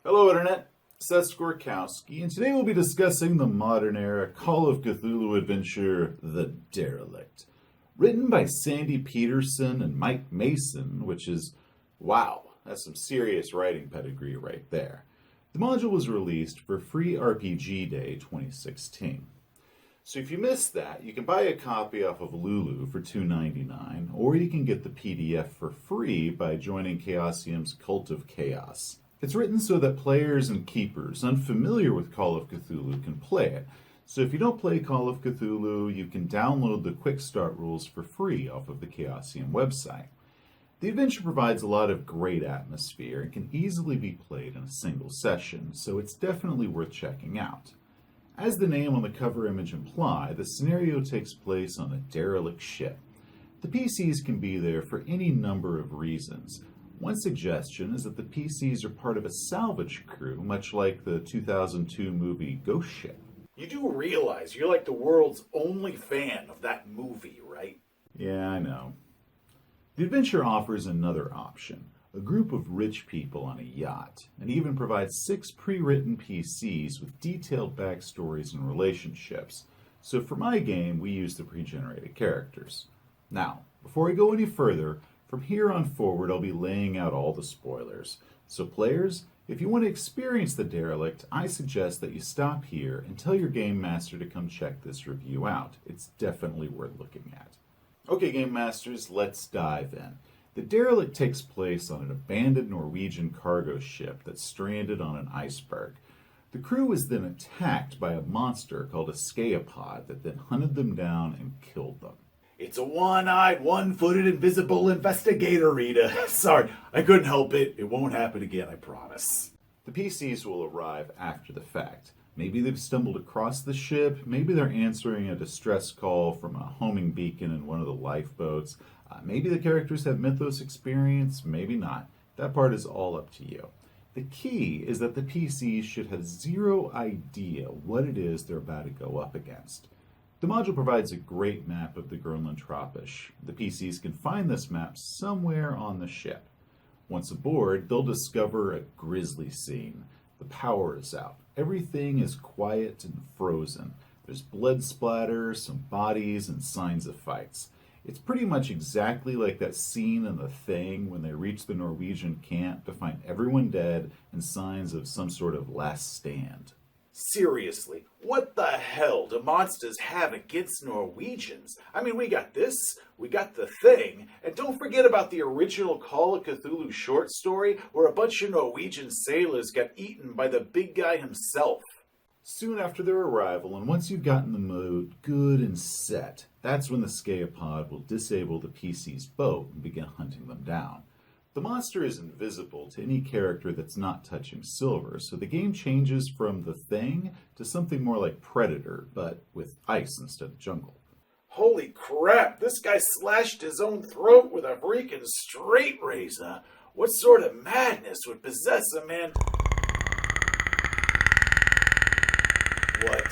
Hello Internet, Seth Gorkowski, and today we'll be discussing the modern era Call of Cthulhu adventure, The Derelict. Written by Sandy Peterson and Mike Mason, which is, wow, that's some serious writing pedigree right there. The module was released for Free RPG Day 2016. So if you missed that, you can buy a copy off of Lulu for $2.99, or you can get the PDF for free by joining Chaosium's Cult of Chaos. It's written so that players and keepers unfamiliar with Call of Cthulhu can play it. So if you don't play Call of Cthulhu, you can download the Quick Start rules for free off of the Chaosium website. The adventure provides a lot of great atmosphere and can easily be played in a single session, so it's definitely worth checking out. As the name on the cover image imply, the scenario takes place on a derelict ship. The PCs can be there for any number of reasons. One suggestion is that the PCs are part of a salvage crew, much like the 2002 movie Ghost Ship. You do realize you're like the world's only fan of that movie, right? Yeah, I know. The adventure offers another option, a group of rich people on a yacht, and even provides 6 pre-written PCs with detailed backstories and relationships. So for my game, we use the pre-generated characters. Now, before I go any further, from here on forward, I'll be laying out all the spoilers. So players, if you want to experience the Derelict, I suggest that you stop here and tell your game master to come check this review out. It's definitely worth looking at. Okay, game masters, let's dive in. The Derelict takes place on an abandoned Norwegian cargo ship that's stranded on an iceberg. The crew is then attacked by a monster called a sceapod that then hunted them down and killed them. It's a one-eyed, one-footed, invisible investigator, Rita. Sorry, I couldn't help it. It won't happen again, I promise. The PCs will arrive after the fact. Maybe they've stumbled across the ship, maybe they're answering a distress call from a homing beacon in one of the lifeboats. Maybe the characters have Mythos experience, maybe not. That part is all up to you. The key is that the PCs should have zero idea what it is they're about to go up against. The module provides a great map of the Grönland Tropisch. The PCs can find this map somewhere on the ship. Once aboard, they'll discover a grisly scene. The power is out. Everything is quiet and frozen. There's blood splatter, some bodies, and signs of fights. It's pretty much exactly like that scene in The Thing when they reach the Norwegian camp to find everyone dead and signs of some sort of last stand. Seriously, what the hell do monsters have against Norwegians? I mean, we got this, we got The Thing, and don't forget about the original Call of Cthulhu short story where a bunch of Norwegian sailors got eaten by the big guy himself. Soon after their arrival, and once you've gotten the mood good and set, that's when the sceapod will disable the PC's boat and begin hunting them down. The monster is invisible to any character that's not touching silver, so the game changes from The Thing to something more like Predator, but with ice instead of jungle. Holy crap, this guy slashed his own throat with a freaking straight razor. What sort of madness would possess a man? What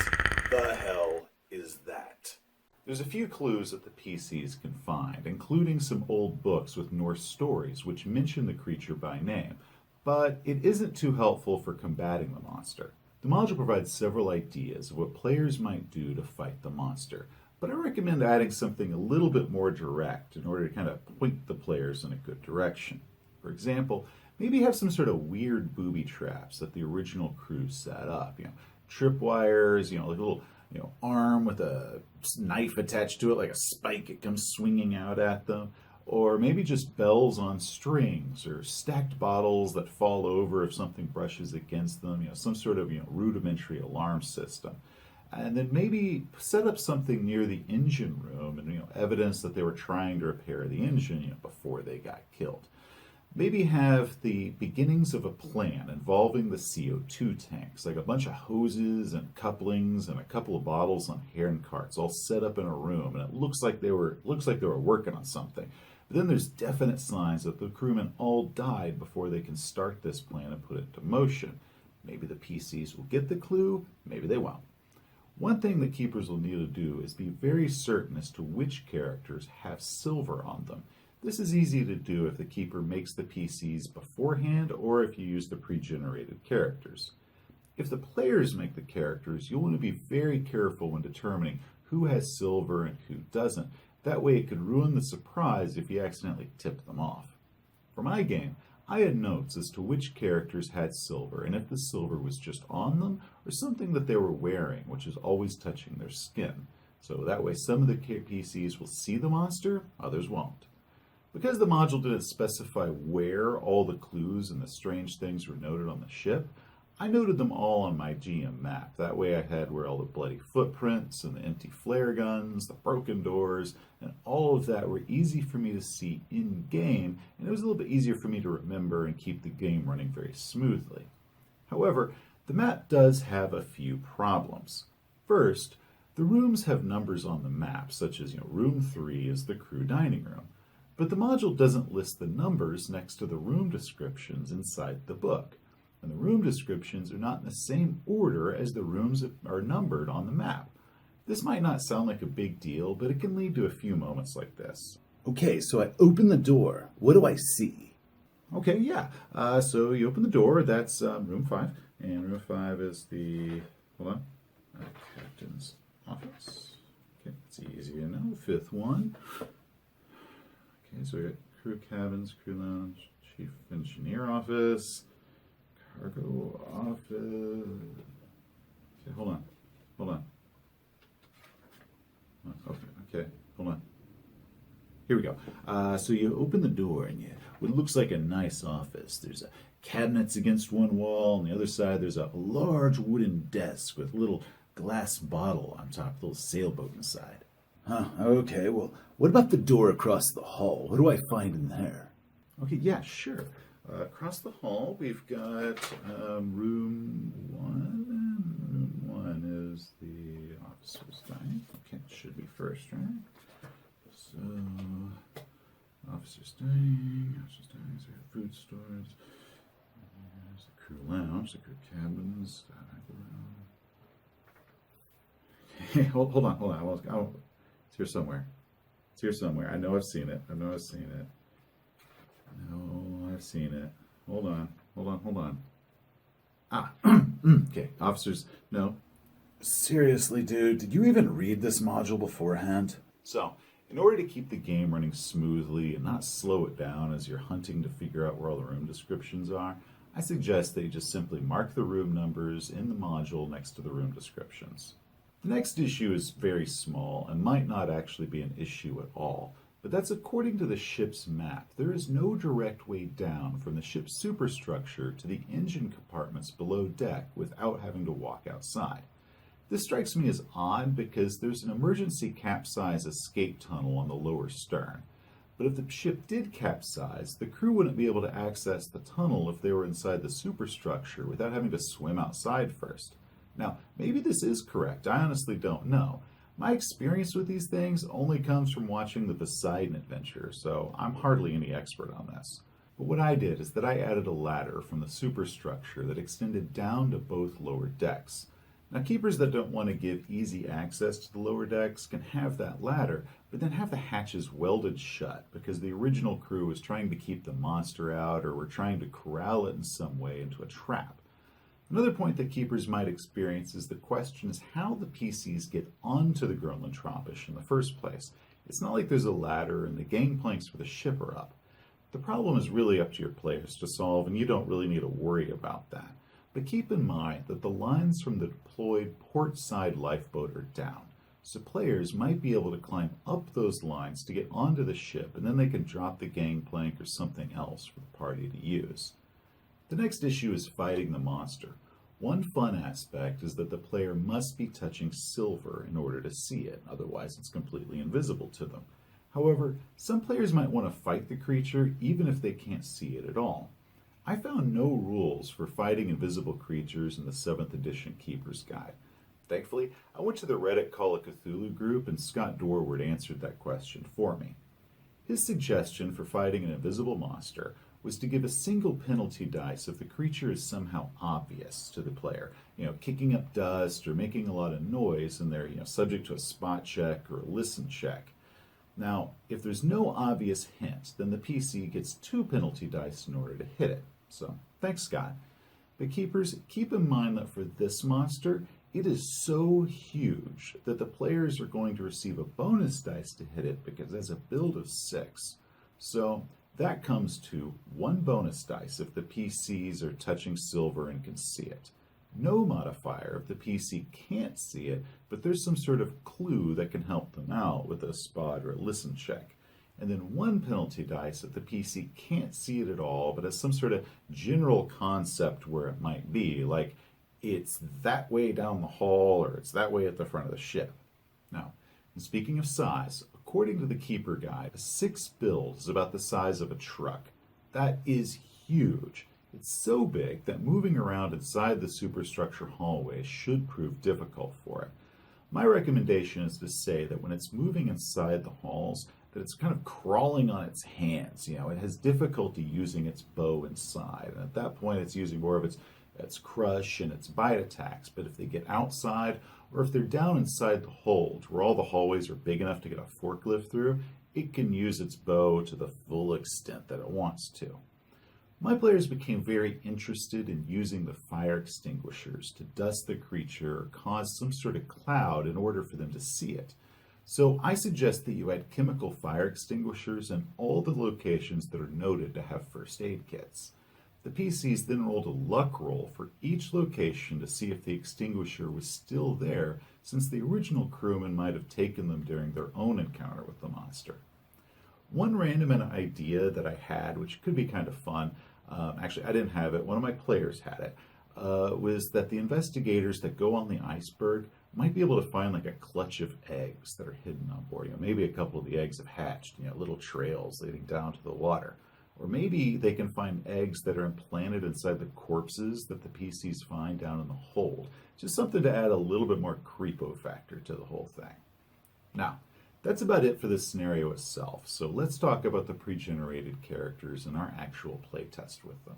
the hell is that? There's a few clues that the PCs can find, including some old books with Norse stories which mention the creature by name, but it isn't too helpful for combating the monster. The module provides several ideas of what players might do to fight the monster, but I recommend adding something a little bit more direct in order to kind of point the players in a good direction. For example, maybe have some sort of weird booby traps that the original crew set up, tripwires, like a little arm with a knife attached to it, like a spike, it comes swinging out at them. Or maybe just bells on strings, or stacked bottles that fall over if something brushes against them, some sort of rudimentary alarm system. And then maybe set up something near the engine room and evidence that they were trying to repair the engine before they got killed. Maybe have the beginnings of a plan involving the CO2 tanks, like a bunch of hoses and couplings and a couple of bottles on hand carts all set up in a room, and it looks like they were working on something. But then there's definite signs that the crewmen all died before they can start this plan and put it into motion. Maybe the PCs will get the clue, maybe they won't. One thing that keepers will need to do is be very certain as to which characters have silver on them. This is easy to do if the keeper makes the PCs beforehand or if you use the pre-generated characters. If the players make the characters, you'll want to be very careful when determining who has silver and who doesn't. That way it could ruin the surprise if you accidentally tip them off. For my game, I had notes as to which characters had silver and if the silver was just on them or something that they were wearing, which is always touching their skin. So that way some of the PCs will see the monster, others won't. Because the module didn't specify where all the clues and the strange things were noted on the ship, I noted them all on my GM map. That way I had where all the bloody footprints and the empty flare guns, the broken doors, and all of that were easy for me to see in-game, and it was a little bit easier for me to remember and keep the game running very smoothly. However, the map does have a few problems. First, the rooms have numbers on the map, such as room 3 is the crew dining room, but the module doesn't list the numbers next to the room descriptions inside the book. And the room descriptions are not in the same order as the rooms that are numbered on the map. This might not sound like a big deal, but it can lead to a few moments like this. Okay, so I open the door. What do I see? Okay, yeah. So you open the door, that's room 5. And room 5 is the, captain's office. Okay, it's easy to know. 5th one. Okay, so we got crew cabins, crew lounge, chief engineer office. Cargo office. Okay, hold on. Okay, hold on. Here we go. So you open the door and what looks like a nice office. There's cabinets against one wall. On the other side, there's a large wooden desk with a little glass bottle on top, a little sailboat inside. Okay, well, what about the door across the hall? What do I find in there? Okay, yeah, sure. Across the hall, we've got room 1. Room 1 is the officer's dining. Okay, it should be first, right? So, officer's dining, so we have food stores. There's the crew lounge, the crew cabins. Okay, hold on. It's here somewhere. I know I've seen it. No, I've seen it. Hold on. Okay, officers, no. Seriously, dude, did you even read this module beforehand? So, in order to keep the game running smoothly and not slow it down as you're hunting to figure out where all the room descriptions are, I suggest that you just simply mark the room numbers in the module next to the room descriptions. The next issue is very small and might not actually be an issue at all. But that's according to the ship's map. There is no direct way down from the ship's superstructure to the engine compartments below deck without having to walk outside. This strikes me as odd because there's an emergency capsize escape tunnel on the lower stern. But if the ship did capsize, the crew wouldn't be able to access the tunnel if they were inside the superstructure without having to swim outside first. Now, maybe this is correct. I honestly don't know. My experience with these things only comes from watching the Poseidon Adventure, so I'm hardly any expert on this. But what I did is that I added a ladder from the superstructure that extended down to both lower decks. Now, keepers that don't want to give easy access to the lower decks can have that ladder, but then have the hatches welded shut because the original crew was trying to keep the monster out or were trying to corral it in some way into a trap. Another point that keepers might experience is the question is how the PCs get onto the Grönland Trompish in the first place. It's not like there's a ladder and the gangplanks for the ship are up. The problem is really up to your players to solve, and you don't really need to worry about that. But keep in mind that the lines from the deployed port side lifeboat are down, so players might be able to climb up those lines to get onto the ship, and then they can drop the gangplank or something else for the party to use. The next issue is fighting the monster. One fun aspect is that the player must be touching silver in order to see it, otherwise it's completely invisible to them. However, some players might want to fight the creature even if they can't see it at all. I found no rules for fighting invisible creatures in the 7th edition Keeper's Guide. Thankfully, I went to the Reddit Call of Cthulhu group and Scott Dorward answered that question for me. His suggestion for fighting an invisible monster was to give a single penalty dice if the creature is somehow obvious to the player, kicking up dust or making a lot of noise and they're subject to a spot check or a listen check. Now, if there's no obvious hint, then the PC gets 2 penalty dice in order to hit it. So, thanks, Scott. But keepers, keep in mind that for this monster, it is so huge that the players are going to receive a bonus dice to hit it because it has a build of 6. So, that comes to 1 bonus dice if the PCs are touching silver and can see it. No modifier if the PC can't see it, but there's some sort of clue that can help them out with a spot or a listen check. And then 1 penalty dice if the PC can't see it at all, but has some sort of general concept where it might be, like it's that way down the hall or it's that way at the front of the ship. Now, speaking of size, according to the Keeper Guide, a 6 build is about the size of a truck. That is huge. It's so big that moving around inside the superstructure hallway should prove difficult for it. My recommendation is to say that when it's moving inside the halls, that it's kind of crawling on its hands. It has difficulty using its bow inside. And at that point, it's using more of its crush and its bite attacks. But if they get outside, or if they're down inside the hold, where all the hallways are big enough to get a forklift through, it can use its bow to the full extent that it wants to. My players became very interested in using the fire extinguishers to dust the creature or cause some sort of cloud in order for them to see it. So I suggest that you add chemical fire extinguishers in all the locations that are noted to have first aid kits. The PCs then rolled a luck roll for each location to see if the extinguisher was still there, since the original crewmen might have taken them during their own encounter with the monster. One random idea that I had, which could be kind of fun, actually I didn't have it, one of my players had it, was that the investigators that go on the iceberg might be able to find like a clutch of eggs that are hidden on board. Maybe a couple of the eggs have hatched, little trails leading down to the water. Or maybe they can find eggs that are implanted inside the corpses that the PCs find down in the hold. Just something to add a little bit more creepo factor to the whole thing. Now, that's about it for this scenario itself, so let's talk about the pre-generated characters and our actual playtest with them.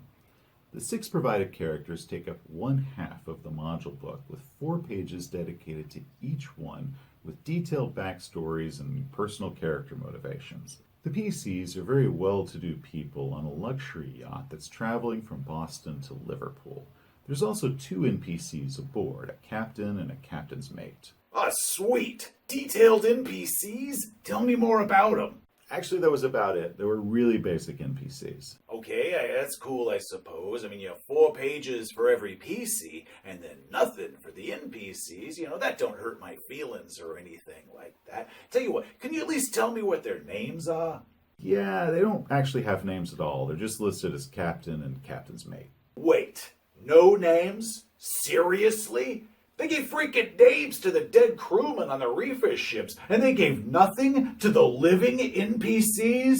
The 6 provided characters take up 1/2 of the module book, with 4 pages dedicated to each one, with detailed backstories and personal character motivations. The PCs are very well-to-do people on a luxury yacht that's traveling from Boston to Liverpool. There's also 2 NPCs aboard, a captain and a captain's mate. Ah, sweet! Detailed NPCs? Tell me more about them. Actually, that was about it. They were really basic NPCs. Okay, that's cool, I suppose. 4 pages for every PC, and then nothing for the NPCs. That don't hurt my feelings or anything like that. Tell you what, can you at least tell me what their names are? Yeah, they don't actually have names at all. They're just listed as captain and captain's mate. Wait, no names? Seriously? They gave freaking names to the dead crewmen on the reefer ships, and they gave nothing to the living NPCs?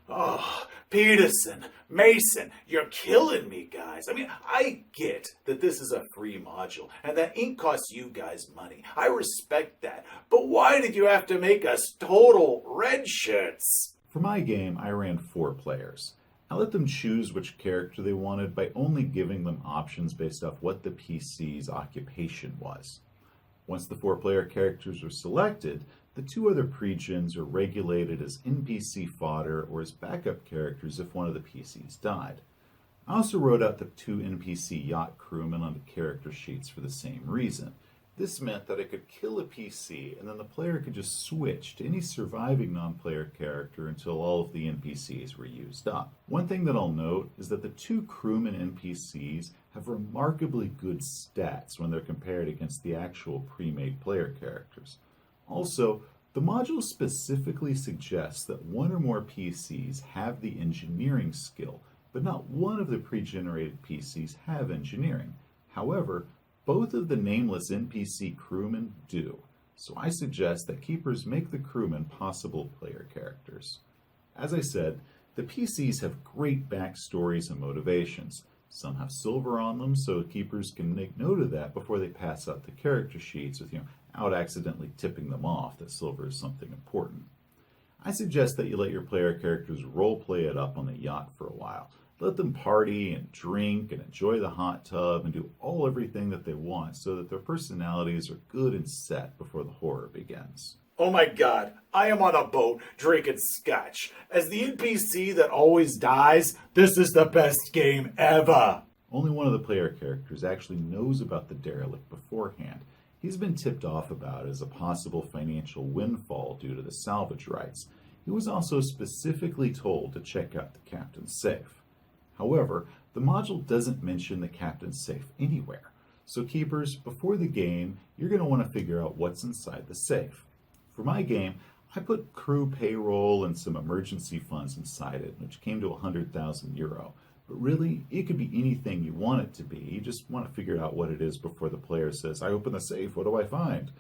Oh, Peterson, Mason, you're killing me, guys. I get that this is a free module, and that ink costs you guys money. I respect that. But why did you have to make us total red shirts? For my game, I ran 4 players. I let them choose which character they wanted by only giving them options based off what the PC's occupation was. Once the 4-player characters were selected, the 2 other pre-gens are regulated as NPC fodder or as backup characters if one of the PCs died. I also wrote out the 2 NPC yacht crewmen on the character sheets for the same reason. This meant that I could kill a PC and then the player could just switch to any surviving non-player character until all of the NPCs were used up. One thing that I'll note is that the 2 crewman NPCs have remarkably good stats when they're compared against the actual pre-made player characters. Also, the module specifically suggests that 1 or more PCs have the engineering skill, but not one of the pre-generated PCs have engineering. However, both of the nameless NPC crewmen do, so I suggest that keepers make the crewmen possible player characters. As I said, the PCs have great backstories and motivations. Some have silver on them, so keepers can make note of that before they pass out the character sheets without accidentally tipping them off that silver is something important. I suggest that you let your player characters roleplay it up on the yacht for a while. Let them party and drink and enjoy the hot tub and do everything that they want so that their personalities are good and set before the horror begins. Oh my god, I am on a boat drinking scotch. As the NPC that always dies, this is the best game ever. Only one of the player characters actually knows about the derelict beforehand. He's been tipped off about it as a possible financial windfall due to the salvage rights. He was also specifically told to check out the captain's safe. However, the module doesn't mention the captain's safe anywhere. So keepers, before the game, you're going to want to figure out what's inside the safe. For my game, I put crew payroll and some emergency funds inside it, which came to €100,000. But really, it could be anything you want it to be. You just want to figure out what it is before the player says, I open the safe, what do I find?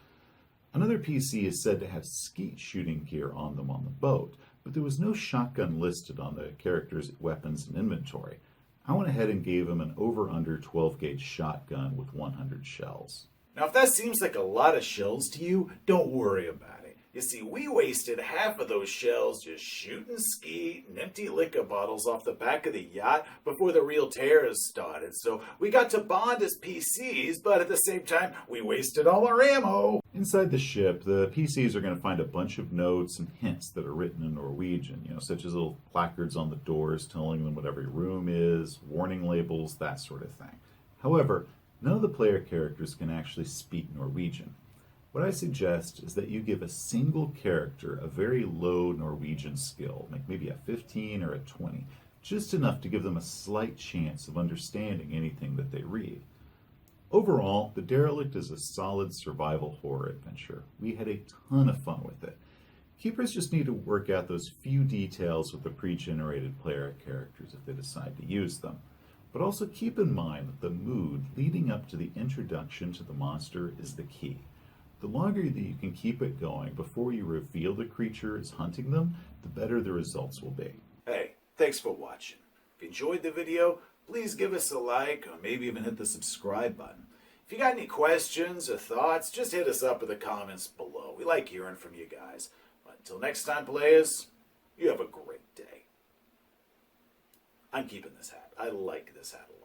Another PC is said to have skeet shooting gear on them on the boat, but there was no shotgun listed on the character's weapons and inventory. I went ahead and gave him an over-under 12-gauge shotgun with 100 shells. Now, if that seems like a lot of shells to you, don't worry about it. You see, we wasted half of those shells just shooting skeet and empty liquor bottles off the back of the yacht before the real terrors started. So we got to bond as PCs, but at the same time, we wasted all our ammo. Inside the ship, the PCs are going to find a bunch of notes and hints that are written in Norwegian, such as little placards on the doors telling them what every room is, warning labels, that sort of thing. However, none of the player characters can actually speak Norwegian. What I suggest is that you give a single character a very low Norwegian skill, like maybe a 15 or a 20, just enough to give them a slight chance of understanding anything that they read. Overall, The Derelict is a solid survival horror adventure. We had a ton of fun with it. Keepers just need to work out those few details with the pre-generated player characters if they decide to use them. But also keep in mind that the mood leading up to the introduction to the monster is the key. The longer that you can keep it going before you reveal the creature is hunting them, the better the results will be. Hey, thanks for watching. If you enjoyed the video, please give us a like or maybe even hit the subscribe button. If you got any questions or thoughts, just hit us up in the comments below. We like hearing from you guys. But until next time, players, you have a great day. I'm keeping this hat. I like this hat a lot.